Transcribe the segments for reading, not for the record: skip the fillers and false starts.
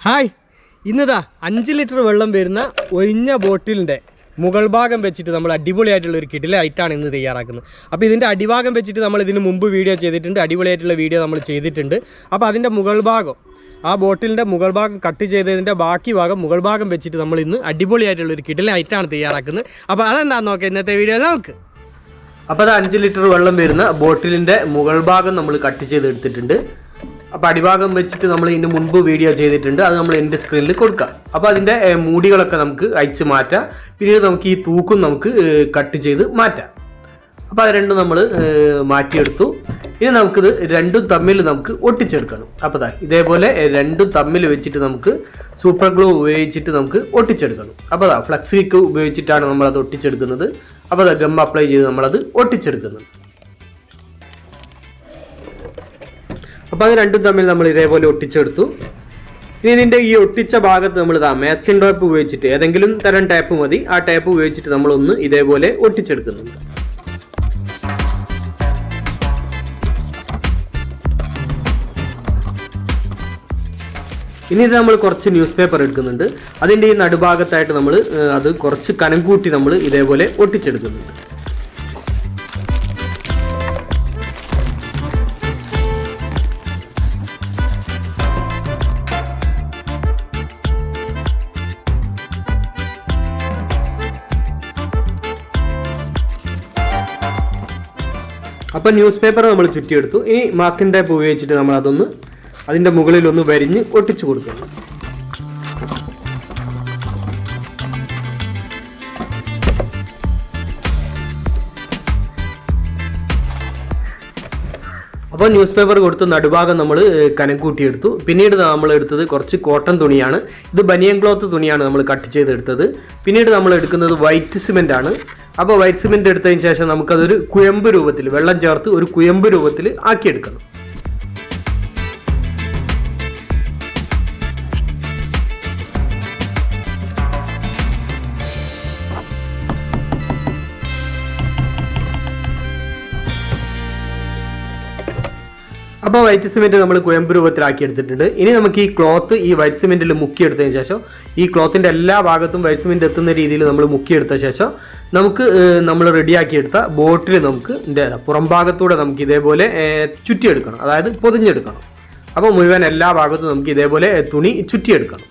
Hi, ഇന്നതാ 5 litre വെള്ളം വരുന്ന ഒഴിഞ്ഞ ബോട്ടിലിൻ്റെ മുകൾ ഭാഗം വെച്ചിട്ട് നമ്മൾ അടിപൊളിയായിട്ടുള്ളൊരു കിടിലായിട്ടാണ് ഇന്ന് തയ്യാറാക്കുന്നത്. അപ്പോൾ ഇതിൻ്റെ അടിഭാഗം വെച്ചിട്ട് നമ്മൾ ഇതിന് മുമ്പ് വീഡിയോ ചെയ്തിട്ടുണ്ട്, അടിപൊളിയായിട്ടുള്ള വീഡിയോ നമ്മൾ ചെയ്തിട്ടുണ്ട്. അപ്പോൾ അതിൻ്റെ മുകൾ ഭാഗം, ആ ബോട്ടിലിൻ്റെ മുകൾ ഭാഗം കട്ട് ചെയ്തതിൻ്റെ ബാക്കി ഭാഗം മുകൾ ഭാഗം വെച്ചിട്ട് നമ്മൾ ഇന്ന് അടിപൊളിയായിട്ടുള്ളൊരു കിടിലായിട്ടാണ് തയ്യാറാക്കുന്നത്. അപ്പോൾ അതെന്താണെന്ന് നോക്കാം ഇന്നത്തെ വീഡിയോ നമുക്ക്. അപ്പോൾ അത് 5 ലിറ്റർ വെള്ളം വരുന്ന ബോട്ടിലിൻ്റെ മുകൾ ഭാഗം നമ്മൾ കട്ട് ചെയ്തെടുത്തിട്ടുണ്ട്. അപ്പോൾ അടിഭാഗം വെച്ചിട്ട് നമ്മൾ ഇതിന് മുൻപ് വീഡിയോ ചെയ്തിട്ടുണ്ട്, അത് നമ്മൾ എൻ്റെ സ്ക്രീനിൽ കൊടുക്കാം. അപ്പോൾ അതിൻ്റെ മൂടികളൊക്കെ നമുക്ക് അയച്ച് മാറ്റാം. പിന്നീട് നമുക്ക് ഈ തൂക്കും നമുക്ക് കട്ട് ചെയ്ത് മാറ്റാം. അപ്പോൾ അത് രണ്ടും നമ്മൾ മാറ്റിയെടുത്തു. ഇനി നമുക്കിത് രണ്ടും തമ്മിൽ നമുക്ക് ഒട്ടിച്ചെടുക്കണം. അപ്പോൾ ഇതേപോലെ രണ്ടും തമ്മിൽ വെച്ചിട്ട് നമുക്ക് സൂപ്പർ ഗ്ലൂ ഉപയോഗിച്ചിട്ട് നമുക്ക് ഒട്ടിച്ചെടുക്കണം. അപ്പോൾ ഫ്ലക്സ് കിക്ക് ഉപയോഗിച്ചിട്ടാണ് നമ്മളത് ഒട്ടിച്ചെടുക്കുന്നത്. അപ്പോൾ ഗം അപ്ലൈ ചെയ്ത് നമ്മളത് ഒട്ടിച്ചെടുക്കുന്നത്. അപ്പോൾ അത് രണ്ടും തമ്മിൽ നമ്മൾ ഇതേപോലെ ഒട്ടിച്ചെടുത്തു. ഇനി ഇതിൻ്റെ ഈ ഒട്ടിച്ച ഭാഗത്ത് നമ്മൾ മാസ്കിൻ ടേപ്പ് ഉപയോഗിച്ചിട്ട്, ഏതെങ്കിലും തരം ടേപ്പ് മതി, ആ ടേപ്പ് ഉപയോഗിച്ചിട്ട് നമ്മളൊന്ന് ഇതേപോലെ ഒട്ടിച്ചെടുക്കുന്നുണ്ട്. ഇനി ഇത് നമ്മൾ കുറച്ച് ന്യൂസ് പേപ്പർ എടുക്കുന്നുണ്ട്. അതിൻ്റെ ഈ നടുഭാഗത്തായിട്ട് നമ്മൾ അത് കുറച്ച് കനം കൂട്ടി നമ്മൾ ഇതേപോലെ ഒട്ടിച്ചെടുക്കുന്നുണ്ട്. അപ്പോൾ ന്യൂസ് പേപ്പർ നമ്മൾ ചുറ്റിയെടുത്തു. ഇനി മാസ്കിൻ ടേപ്പ് ഉപയോഗിച്ചിട്ട് നമ്മൾ അതൊന്ന് അതിൻ്റെ മുകളിലൊന്ന് വരിഞ്ഞ് ഒട്ടിച്ചു കൊടുക്കുന്നു. അപ്പോൾ ന്യൂസ് പേപ്പർ കൊടുത്ത് നടുഭാഗം നമ്മൾ കനം കൂട്ടിയെടുത്തു. പിന്നീട് നമ്മൾ എടുത്തത് കുറച്ച് കോട്ടൺ തുണിയാണ്. ഇത് ബനിയൻ ക്ലോത്ത് തുണിയാണ് നമ്മൾ കട്ട് ചെയ്തെടുത്തത്. പിന്നീട് നമ്മൾ എടുക്കുന്നത് വൈറ്റ് സിമെൻ്റ് ആണ്. അപ്പോൾ വൈറ്റ് സിമെൻ്റ് എടുത്തതിന് ശേഷം നമുക്കതൊരു കുഴമ്പ് രൂപത്തിൽ, വെള്ളം ചേർത്ത് ഒരു കുഴമ്പ് രൂപത്തിൽ ആക്കിയെടുക്കണം. അപ്പോൾ വൈറ്റ് സിമെൻറ്റ് നമ്മൾ കുഴമ്പ് രൂപത്തിലാക്കി എടുത്തിട്ടുണ്ട്. ഇനി നമുക്ക് ഈ ക്ലോത്ത് ഈ വൈറ്റ് സിമെൻറ്റിൽ മുക്കിയെടുത്തതിന് ശേഷം ഈ ക്ലോത്തിൻ്റെ എല്ലാ ഭാഗത്തും വൈറ്റ് സിമെൻറ്റ് എത്തുന്ന രീതിയിൽ നമ്മൾ മുക്കിയെടുത്ത ശേഷം നമുക്ക് നമ്മൾ റെഡിയാക്കിയെടുത്ത ബോട്ടിൽ നമുക്ക് പുറം ഭാഗത്തൂടെ നമുക്ക് ഇതേപോലെ ചുറ്റിയെടുക്കണം, അതായത് പൊതിഞ്ഞെടുക്കണം. അപ്പോൾ മുഴുവൻ എല്ലാ ഭാഗത്തും നമുക്ക് ഇതേപോലെ തുണി ചുറ്റിയെടുക്കണം.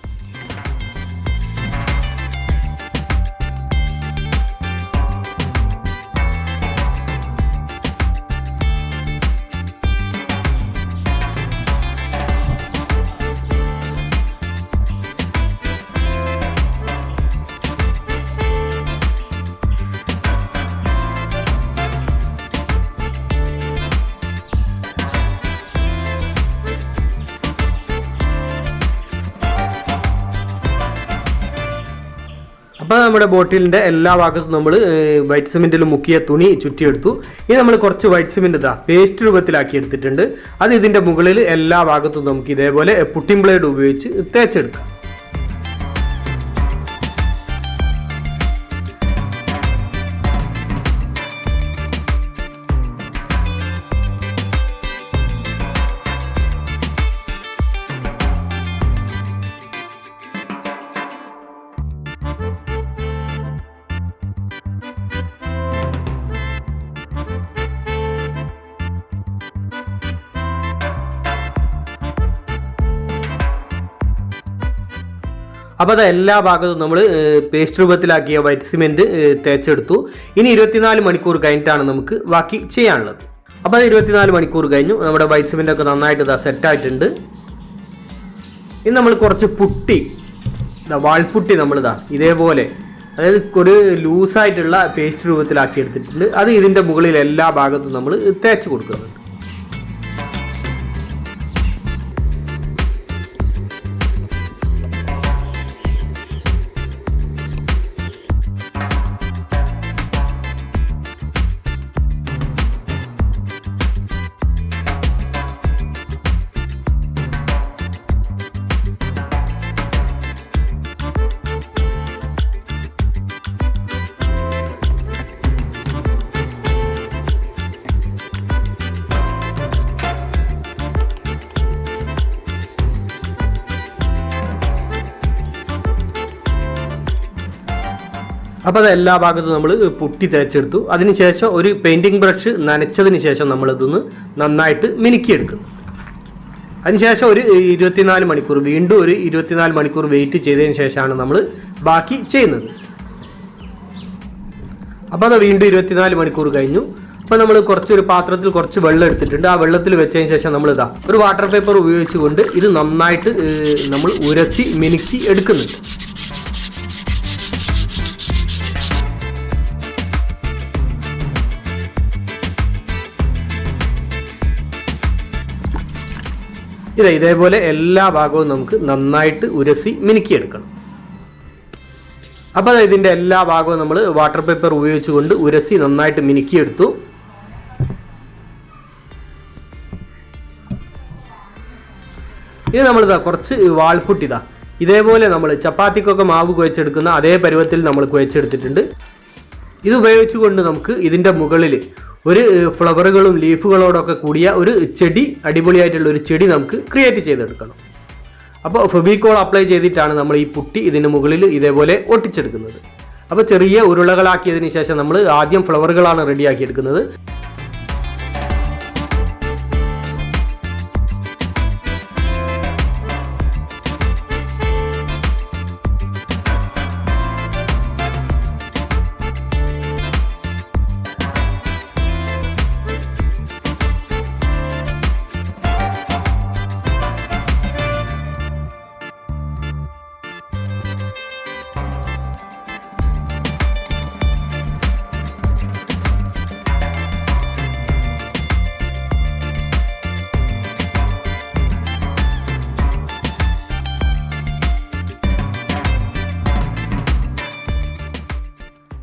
അപ്പോൾ നമ്മുടെ ബോട്ടിലിൻ്റെ എല്ലാ ഭാഗത്തും നമ്മൾ വൈറ്റ് സിമെൻറ്റിൽ മുക്കിയ തുണി ചുറ്റിയെടുത്തു. ഇനി നമ്മൾ കുറച്ച് വൈറ്റ് സിമെൻറ്റ് പേസ്റ്റ് രൂപത്തിലാക്കി എടുത്തിട്ടുണ്ട്. അത് ഇതിൻ്റെ മുകളിൽ എല്ലാ ഭാഗത്തും നമുക്ക് ഇതേപോലെ പുട്ടിംഗ് ബ്ലേഡ് ഉപയോഗിച്ച് തേച്ചെടുക്കാം. അപ്പോൾ അത് എല്ലാ ഭാഗത്തും നമ്മൾ പേസ്റ്റ് രൂപത്തിലാക്കിയ വൈറ്റ് സിമെൻറ്റ് തേച്ചെടുത്തു. ഇനി 24 മണിക്കൂർ കഴിഞ്ഞിട്ടാണ് നമുക്ക് ബാക്കി ചെയ്യാനുള്ളത്. അപ്പോൾ അത് 24 മണിക്കൂർ കഴിഞ്ഞു. നമ്മുടെ വൈറ്റ് സിമെൻ്റ് ഒക്കെ നന്നായിട്ട് സെറ്റായിട്ടുണ്ട്. ഇനി നമ്മൾ കുറച്ച് പുട്ടി, വാൾപുട്ടി നമ്മളിതാ ഇതേപോലെ, അതായത് ഒരു ലൂസായിട്ടുള്ള പേസ്റ്റ് രൂപത്തിലാക്കി എടുത്തിട്ടുണ്ട്. അത് ഇതിൻ്റെ മുകളിൽ എല്ലാ ഭാഗത്തും നമ്മൾ തേച്ച് കൊടുക്കുന്നുണ്ട്. അപ്പോൾ അത് എല്ലാ ഭാഗത്തും നമ്മൾ പുട്ടി തേച്ചെടുത്തു. അതിനുശേഷം ഒരു പെയിൻറ്റിങ് ബ്രഷ് നനച്ചതിന് ശേഷം നമ്മളിതൊന്ന് നന്നായിട്ട് മിനുക്കിയെടുക്കുന്നു. അതിനുശേഷം ഒരു 24 മണിക്കൂർ വീണ്ടും ഒരു 24 മണിക്കൂർ വെയിറ്റ് ചെയ്തതിന് ശേഷമാണ് നമ്മൾ ബാക്കി ചെയ്യുന്നത്. അപ്പോൾ അത് വീണ്ടും 24 മണിക്കൂർ കഴിഞ്ഞു. അപ്പോൾ നമ്മൾ കുറച്ചൊരു പാത്രത്തിൽ കുറച്ച് വെള്ളം എടുത്തിട്ടുണ്ട്. ആ വെള്ളത്തിൽ വെച്ചതിന് ശേഷം നമ്മളിതാ ഒരു വാട്ടർ പേപ്പർ ഉപയോഗിച്ചുകൊണ്ട് ഇത് നന്നായിട്ട് നമ്മൾ ഉരಸಿ മിനുക്കി എടുക്കുന്നുണ്ട്. ഇതേപോലെ എല്ലാ ഭാഗവും നമുക്ക് നന്നായിട്ട് ഉരಸಿ മിനുക്കിയെടുക്കണം. അപ്പോൾ ഇതിൻ്റെ എല്ലാ ഭാഗവും നമ്മൾ വാട്ടർ പേപ്പർ ഉപയോഗിച്ചുകൊണ്ട് ഉരಸಿ നന്നായിട്ട് മിനുക്കിയെടുത്തു. ഇനി നമ്മളിതാ കുറച്ച് വാൾപുട്ടി ഇതേപോലെ നമ്മൾ ചപ്പാത്തിക്കൊക്കെ മാവ് കുഴച്ചെടുക്കുന്ന അതേ പരുവത്തിൽ നമ്മൾ കുഴച്ചെടുത്തിട്ടുണ്ട്. ഇത് ഉപയോഗിച്ചുകൊണ്ട് നമുക്ക് ഇതിൻ്റെ മുകളിൽ ഒരു ഫ്ലവറുകളും ലീഫുകളോടൊക്കെ കൂടിയ ഒരു ചെടി, അടിപൊളിയായിട്ടുള്ള ഒരു ചെടി നമുക്ക് ക്രിയേറ്റ് ചെയ്തെടുക്കണം. അപ്പോൾ ഫെവിക്കോൾ അപ്ലൈ ചെയ്തിട്ടാണ് നമ്മൾ ഈ പുട്ടി ഇതിന് മുകളിൽ ഇതേപോലെ ഒട്ടിച്ചെടുക്കുന്നത്. അപ്പോൾ ചെറിയ ഉരുളകളാക്കിയതിന് ശേഷം നമ്മൾ ആദ്യം ഫ്ലവറുകളാണ് റെഡിയാക്കി എടുക്കുന്നത്.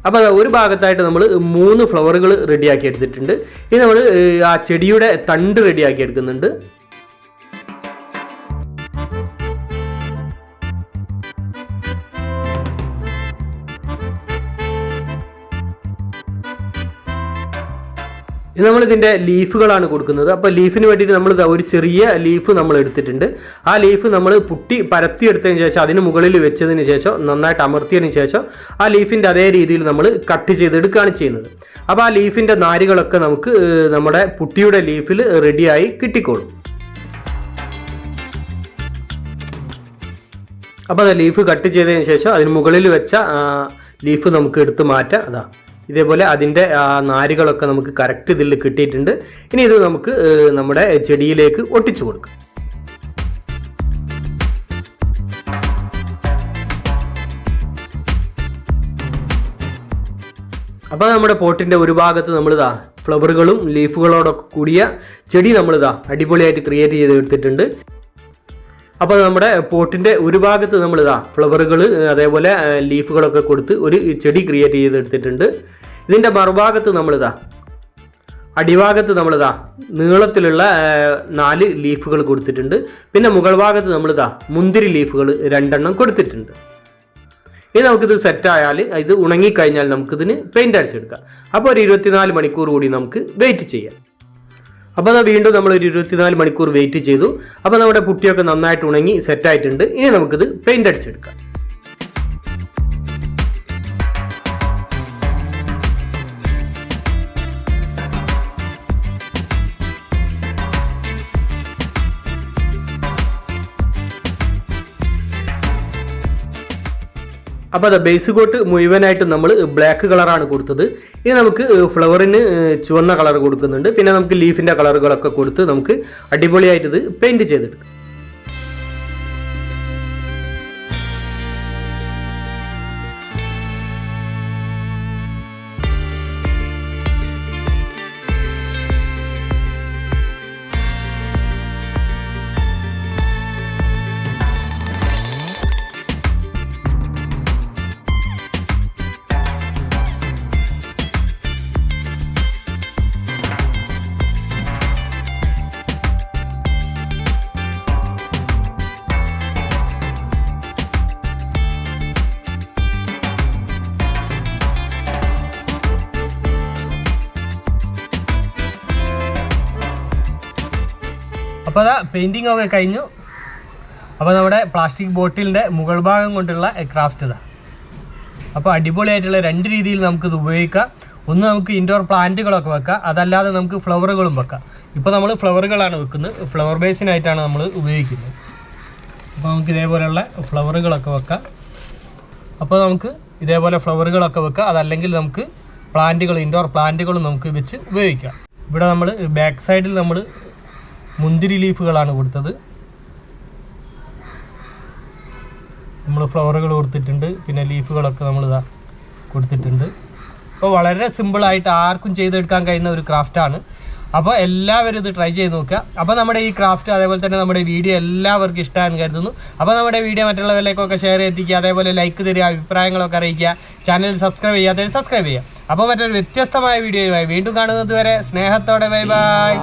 അപ്പോൾ ഒരു ഭാഗത്തായിട്ട് നമ്മൾ 3 ഫ്ലവറുകൾ റെഡിയാക്കി എടുത്തിട്ടുണ്ട്. ഇനി നമ്മൾ ആ ചെടിയുടെ തണ്ട് റെഡിയാക്കി എടുക്കുന്നുണ്ട്. ഇത് നമ്മളിതിൻ്റെ ലീഫുകളാണ് കൊടുക്കുന്നത്. അപ്പോൾ ലീഫിന് വേണ്ടിയിട്ട് നമ്മൾ ഒരു ചെറിയ ലീഫ് നമ്മൾ എടുത്തിട്ടുണ്ട്. ആ ലീഫ് നമ്മൾ പുട്ടി പരത്തിയെടുത്തതിന് ശേഷം അതിന് മുകളിൽ വെച്ചതിന് ശേഷം നന്നായിട്ട് അമർത്തിയതിന് ശേഷം ആ ലീഫിൻ്റെ അതേ രീതിയിൽ നമ്മൾ കട്ട് ചെയ്തെടുക്കുകയാണ് ചെയ്യുന്നത്. അപ്പോൾ ആ ലീഫിൻ്റെ നാരുകളൊക്കെ നമുക്ക് നമ്മുടെ പുട്ടിയുടെ ലീഫിൽ റെഡിയായി കിട്ടിക്കോളും. അപ്പോൾ അത് ലീഫ് കട്ട് ചെയ്തതിന് ശേഷം അതിന് മുകളിൽ വെച്ച ലീഫ് നമുക്ക് എടുത്ത് മാറ്റാം. ഇതേപോലെ അതിൻ്റെ നാരുകളൊക്കെ നമുക്ക് കറക്റ്റ് ഇതിൽ കിട്ടിയിട്ടുണ്ട്. ഇനി ഇത് നമുക്ക് നമ്മുടെ ചെടിയിലേക്ക് ഒട്ടിച്ചു കൊടുക്കാം. അപ്പോൾ നമ്മുടെ പോട്ടിൻ്റെ ഒരു ഭാഗത്ത് നമ്മളിതാ ഫ്ലവറുകളും ലീഫുകളോടൊക്കെ കൂടിയ ചെടി നമ്മളിതാ അടിപൊളിയായിട്ട് ക്രിയേറ്റ് ചെയ്ത് എടുത്തിട്ടുണ്ട്. അപ്പോൾ നമ്മുടെ പോട്ടിൻ്റെ ഒരു ഭാഗത്ത് നമ്മളിതാ ഫ്ലവറുകൾ അതേപോലെ ലീഫുകളൊക്കെ കൊടുത്ത് ഒരു ചെടി ക്രിയേറ്റ് ചെയ്തെടുത്തിട്ടുണ്ട്. ഇതിൻ്റെ മറുഭാഗത്ത് നമ്മളിതാ അടിഭാഗത്ത് നമ്മളിതാ നീളത്തിലുള്ള 4 ലീഫുകൾ കൊടുത്തിട്ടുണ്ട്. പിന്നെ മുകൾ ഭാഗത്ത് നമ്മളിതാ മുന്തിരി ലീഫുകൾ 2 കൊടുത്തിട്ടുണ്ട്. ഇനി നമുക്കിത് സെറ്റായാൽ ഇത് ഉണങ്ങിക്കഴിഞ്ഞാൽ നമുക്കിതിന് പെയിൻ്റ് അടിച്ചെടുക്കാം. അപ്പോൾ ഒരു 24 മണിക്കൂർ കൂടി നമുക്ക് വെയിറ്റ് ചെയ്യാം. അപ്പോൾ അത് വീണ്ടും നമ്മളൊരു 24 മണിക്കൂർ വെയിറ്റ് ചെയ്തു. അപ്പോൾ നമ്മുടെ പുട്ടിയൊക്കെ നന്നായിട്ട് ഉണങ്ങി സെറ്റായിട്ടുണ്ട്. ഇനി നമുക്കിത് പെയിൻ്റ് അടിച്ചെടുക്കാം. അപ്പോൾ അത് ബേസ് കോട്ട് മുഴുവനായിട്ട് നമ്മൾ ബ്ലാക്ക് കളറാണ് കൊടുത്തത്. ഇനി നമുക്ക് ഫ്ലവറിന് ചുവന്ന കളർ കൊടുക്കുന്നുണ്ട്. പിന്നെ നമുക്ക് ലീഫിൻ്റെ കളറുകളൊക്കെ കൊടുത്ത് നമുക്ക് അടിപൊളിയായിട്ട് ഇത് പെയിൻറ്റ് ചെയ്തെടുക്കാം. അപ്പോൾ അതാ പെയിൻറ്റിങ് ഒക്കെ കഴിഞ്ഞു. അപ്പോൾ നമ്മുടെ പ്ലാസ്റ്റിക് ബോട്ടിലിൻ്റെ മുകൾ ഭാഗം കൊണ്ടുള്ള ക്രാഫ്റ്റ് ഇതാ അപ്പോൾ അടിപൊളിയായിട്ടുള്ള 2 രീതിയിൽ നമുക്കിത് ഉപയോഗിക്കാം. ഒന്ന് നമുക്ക് ഇൻഡോർ പ്ലാന്റുകളൊക്കെ വെക്കാം, അതല്ലാതെ നമുക്ക് ഫ്ലവറുകളും വെക്കാം. ഇപ്പോൾ നമ്മൾ ഫ്ലവറുകളാണ് വെക്കുന്നത്, ഫ്ലവർ ബേസിനായിട്ടാണ് നമ്മൾ ഉപയോഗിക്കുന്നത്. അപ്പോൾ നമുക്ക് ഇതേപോലെയുള്ള ഫ്ലവറുകളൊക്കെ വെക്കാം. അപ്പോൾ നമുക്ക് ഇതേപോലെ ഫ്ലവറുകളൊക്കെ വെക്കാം, അതല്ലെങ്കിൽ നമുക്ക് പ്ലാന്റുകൾ ഇൻഡോർ പ്ലാന്റുകളും നമുക്ക് വെച്ച് ഉപയോഗിക്കാം. ഇവിടെ നമ്മൾ ബാക്ക് സൈഡിൽ നമ്മൾ മുന്തിരി ലീഫുകളാണ് കൊടുത്തത്. നമ്മൾ ഫ്ലവറുകൾ കൊടുത്തിട്ടുണ്ട്, പിന്നെ ലീഫുകളൊക്കെ നമ്മൾ ഇതാ കൊടുത്തിട്ടുണ്ട്. അപ്പോൾ വളരെ സിമ്പിളായിട്ട് ആർക്കും ചെയ്തെടുക്കാൻ കഴിയുന്ന ഒരു ക്രാഫ്റ്റാണ്. അപ്പോൾ എല്ലാവരും ഇത് ട്രൈ ചെയ്ത് നോക്കുക. അപ്പോൾ നമ്മുടെ ഈ ക്രാഫ്റ്റ് അതേപോലെ തന്നെ നമ്മുടെ വീഡിയോ എല്ലാവർക്കും ഇഷ്ടമാണെന്ന് കരുതുന്നു. അപ്പോൾ നമ്മുടെ വീഡിയോ മറ്റുള്ളവരിലേക്കൊക്കെ ഷെയർ എത്തിക്കുക, അതേപോലെ ലൈക്ക് തരിക, അഭിപ്രായങ്ങളൊക്കെ അറിയിക്കുക, ചാനൽ സബ്സ്ക്രൈബ് ചെയ്യാത്തവർ സബ്സ്ക്രൈബ് ചെയ്യുക. അപ്പോൾ മറ്റൊരു വ്യത്യസ്തമായ വീഡിയോയുമായി വീണ്ടും കാണുന്നത് വരെ സ്നേഹത്തോടെ bye bye.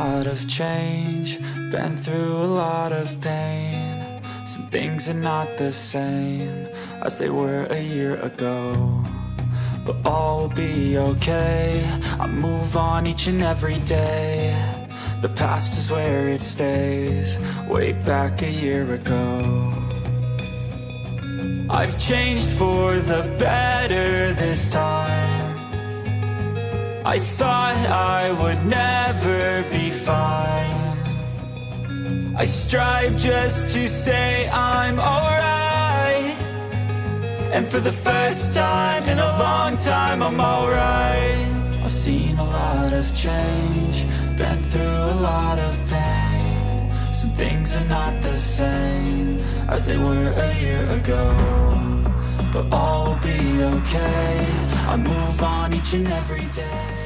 Some things are not the same as they were a year ago, but all will be okay. I move on each and every day. The past is where it stays, way back a year ago. I've changed for the better this time. I thought I would never be fine. I strive just to say I'm alright, and for the first time in a long time I'm alright. I've seen a lot of change, been through a lot of pain. Some things are not the same as they were a year ago, but all will be okay. I move on each and every day.